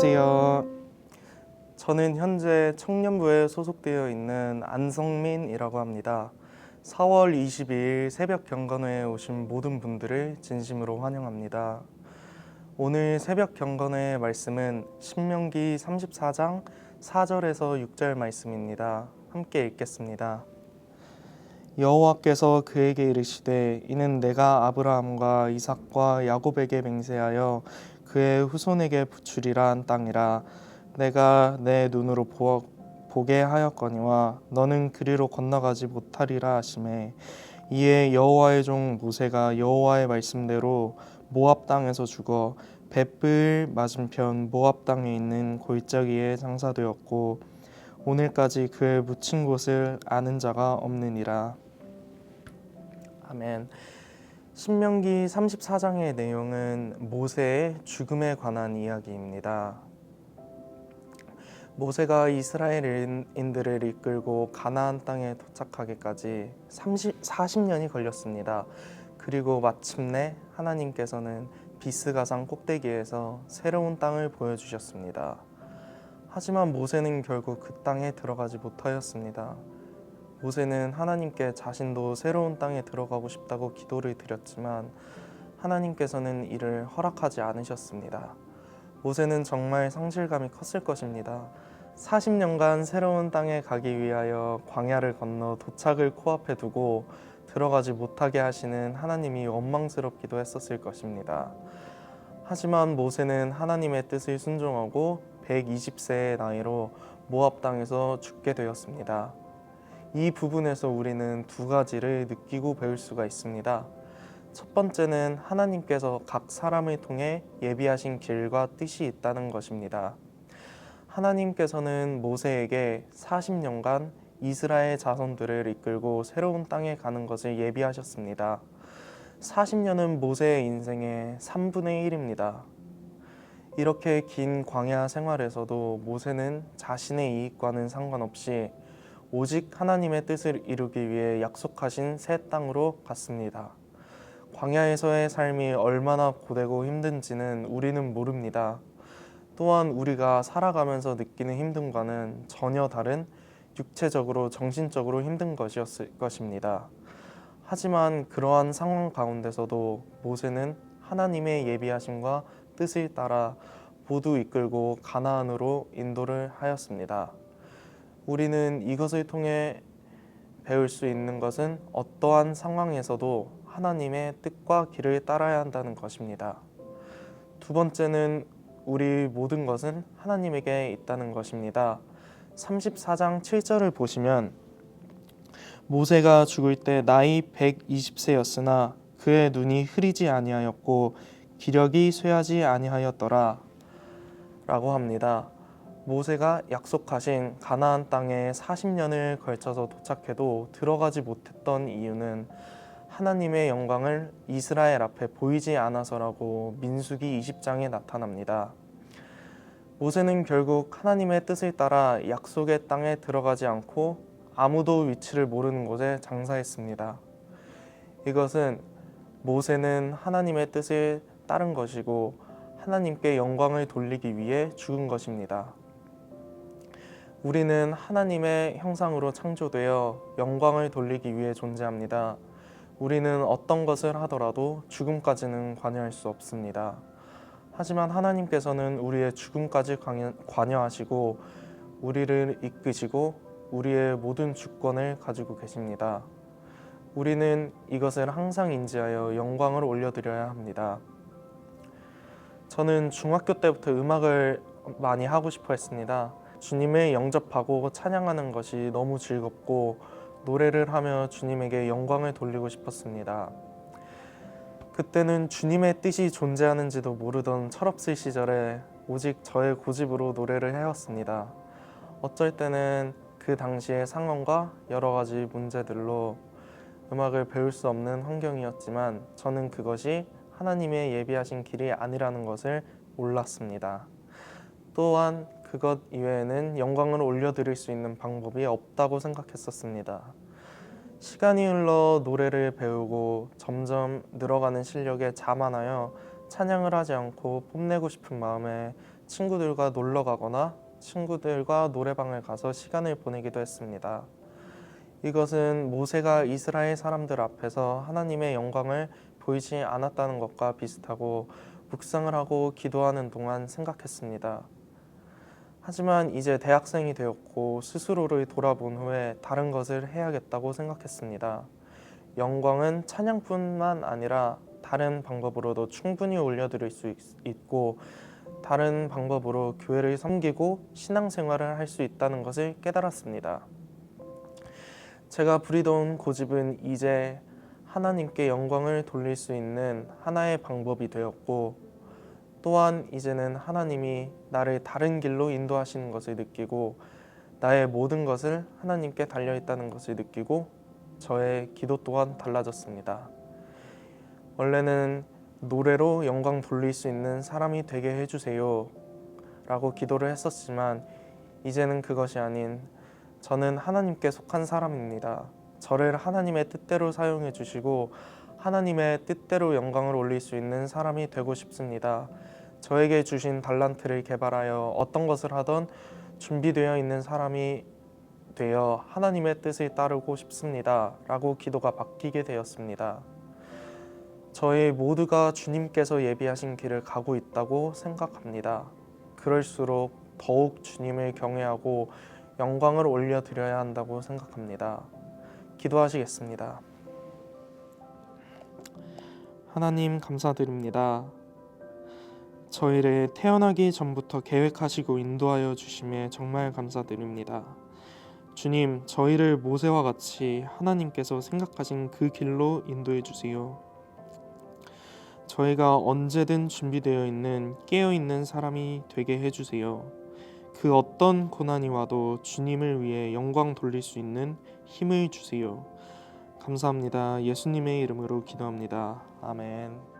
안녕하세요. 저는 현재 청년부에 소속되어 있는 안성민이라고 합니다. 4월 22일 새벽 경건회에 오신 모든 분들을 진심으로 환영합니다. 오늘 새벽 경건회의 말씀은 신명기 34장 4절에서 6절 말씀입니다. 함께 읽겠습니다. 여호와께서 그에게 이르시되 이는 내가 아브라함과 이삭과 야곱에게 맹세하여 그의 후손에게 부추리라 땅이라. 내가 내 눈으로 보게 하였거니와 너는 그리로 건너가지 못하리라 하시매, 이에 여호와의 종 모세가 여호와의 말씀대로 모압 땅에서 죽어 벳불 맞은편 모압 땅에 있는 골짜기에 장사되었고 오늘까지 그의 묻힌 곳을 아는 자가 없느니라. 아멘. 신명기 34장의 내용은 모세의 죽음에 관한 이야기입니다. 모세가 이스라엘인들을 이끌고 가나안 땅에 도착하기까지 40년이 걸렸습니다. 그리고 마침내 하나님께서는 비스가산 꼭대기에서 새로운 땅을 보여주셨습니다. 하지만 모세는 결국 그 땅에 들어가지 못하였습니다. 모세는 하나님께 자신도 새로운 땅에 들어가고 싶다고 기도를 드렸지만 하나님께서는 이를 허락하지 않으셨습니다. 모세는 정말 상실감이 컸을 것입니다. 40년간 새로운 땅에 가기 위하여 광야를 건너 도착을 코앞에 두고 들어가지 못하게 하시는 하나님이 원망스럽기도 했었을 것입니다. 하지만 모세는 하나님의 뜻을 순종하고 120세의 나이로 모압 땅에서 죽게 되었습니다. 이 부분에서 우리는 두 가지를 느끼고 배울 수가 있습니다. 첫 번째는 하나님께서 각 사람을 통해 예비하신 길과 뜻이 있다는 것입니다. 하나님께서는 모세에게 40년간 이스라엘 자손들을 이끌고 새로운 땅에 가는 것을 예비하셨습니다. 40년은 모세의 인생의 3분의 1입니다. 이렇게 긴 광야 생활에서도 모세는 자신의 이익과는 상관없이 오직 하나님의 뜻을 이루기 위해 약속하신 새 땅으로 갔습니다. 광야에서의 삶이 얼마나 고되고 힘든지는 우리는 모릅니다. 또한 우리가 살아가면서 느끼는 힘듦과는 전혀 다른 육체적으로 정신적으로 힘든 것이었을 것입니다. 하지만 그러한 상황 가운데서도 모세는 하나님의 예비하심과 뜻을 따라 모두 이끌고 가나안으로 인도를 하였습니다. 우리는 이것을 통해 배울 수 있는 것은 어떠한 상황에서도 하나님의 뜻과 길을 따라야 한다는 것입니다. 두 번째는 우리 모든 것은 하나님에게 있다는 것입니다. 34장 7절을 보시면 모세가 죽을 때 나이 120세였으나 그의 눈이 흐리지 아니하였고 기력이 쇠하지 아니하였더라 라고 합니다. 모세가 약속하신 가나안 땅에 40년을 걸쳐서 도착해도 들어가지 못했던 이유는 하나님의 영광을 이스라엘 앞에 보이지 않아서라고 민수기 20장에 나타납니다. 모세는 결국 하나님의 뜻을 따라 약속의 땅에 들어가지 않고 아무도 위치를 모르는 곳에 장사했습니다. 이것은 모세는 하나님의 뜻을 따른 것이고 하나님께 영광을 돌리기 위해 죽은 것입니다. 우리는 하나님의 형상으로 창조되어 영광을 돌리기 위해 존재합니다. 우리는 어떤 것을 하더라도 죽음까지는 관여할 수 없습니다. 하지만 하나님께서는 우리의 죽음까지 관여하시고 우리를 이끄시고 우리의 모든 주권을 가지고 계십니다. 우리는 이것을 항상 인지하여 영광을 올려드려야 합니다. 저는 중학교 때부터 음악을 많이 하고 싶어 했습니다. 주님을 영접하고 찬양하는 것이 너무 즐겁고 노래를 하며 주님에게 영광을 돌리고 싶었습니다. 그때는 주님의 뜻이 존재하는지도 모르던 철없을 시절에 오직 저의 고집으로 노래를 해왔습니다. 어쩔 때는 그 당시의 상황과 여러 가지 문제들로 음악을 배울 수 없는 환경이었지만 저는 그것이 하나님의 예비하신 길이 아니라는 것을 몰랐습니다. 또한 그것 이외에는 영광을 올려드릴 수 있는 방법이 없다고 생각했었습니다. 시간이 흘러 노래를 배우고 점점 늘어가는 실력에 자만하여 찬양을 하지 않고 뽐내고 싶은 마음에 친구들과 놀러 가거나 친구들과 노래방을 가서 시간을 보내기도 했습니다. 이것은 모세가 이스라엘 사람들 앞에서 하나님의 영광을 보이지 않았다는 것과 비슷하고 묵상을 하고 기도하는 동안 생각했습니다. 하지만 이제 대학생이 되었고 스스로를 돌아본 후에 다른 것을 해야겠다고 생각했습니다. 영광은 찬양뿐만 아니라 다른 방법으로도 충분히 올려드릴 수 있고 다른 방법으로 교회를 섬기고 신앙생활을 할 수 있다는 것을 깨달았습니다. 제가 부리던 고집은 이제 하나님께 영광을 돌릴 수 있는 하나의 방법이 되었고 또한 이제는 하나님이 나를 다른 길로 인도하시는 것을 느끼고 나의 모든 것을 하나님께 달려있다는 것을 느끼고 저의 기도 또한 달라졌습니다. 원래는 노래로 영광 돌릴 수 있는 사람이 되게 해주세요 라고 기도를 했었지만 이제는 그것이 아닌 저는 하나님께 속한 사람입니다. 저를 하나님의 뜻대로 사용해 주시고 하나님의 뜻대로 영광을 올릴 수 있는 사람이 되고 싶습니다. 저에게 주신 달란트를 개발하여 어떤 것을 하던 준비되어 있는 사람이 되어 하나님의 뜻을 따르고 싶습니다. 라고 기도가 바뀌게 되었습니다. 저희 모두가 주님께서 예비하신 길을 가고 있다고 생각합니다. 그럴수록 더욱 주님을 경외하고 영광을 올려드려야 한다고 생각합니다. 기도하시겠습니다. 하나님 감사드립니다. 저희를 태어나기 전부터 계획하시고 인도하여 주심에 정말 감사드립니다. 주님, 저희를 모세와 같이 하나님께서 생각하신 그 길로 인도해 주세요. 저희가 언제든 준비되어 있는 깨어있는 사람이 되게 해주세요. 그 어떤 고난이 와도 주님을 위해 영광 돌릴 수 있는 힘을 주세요. 감사합니다. 예수님의 이름으로 기도합니다. 아멘.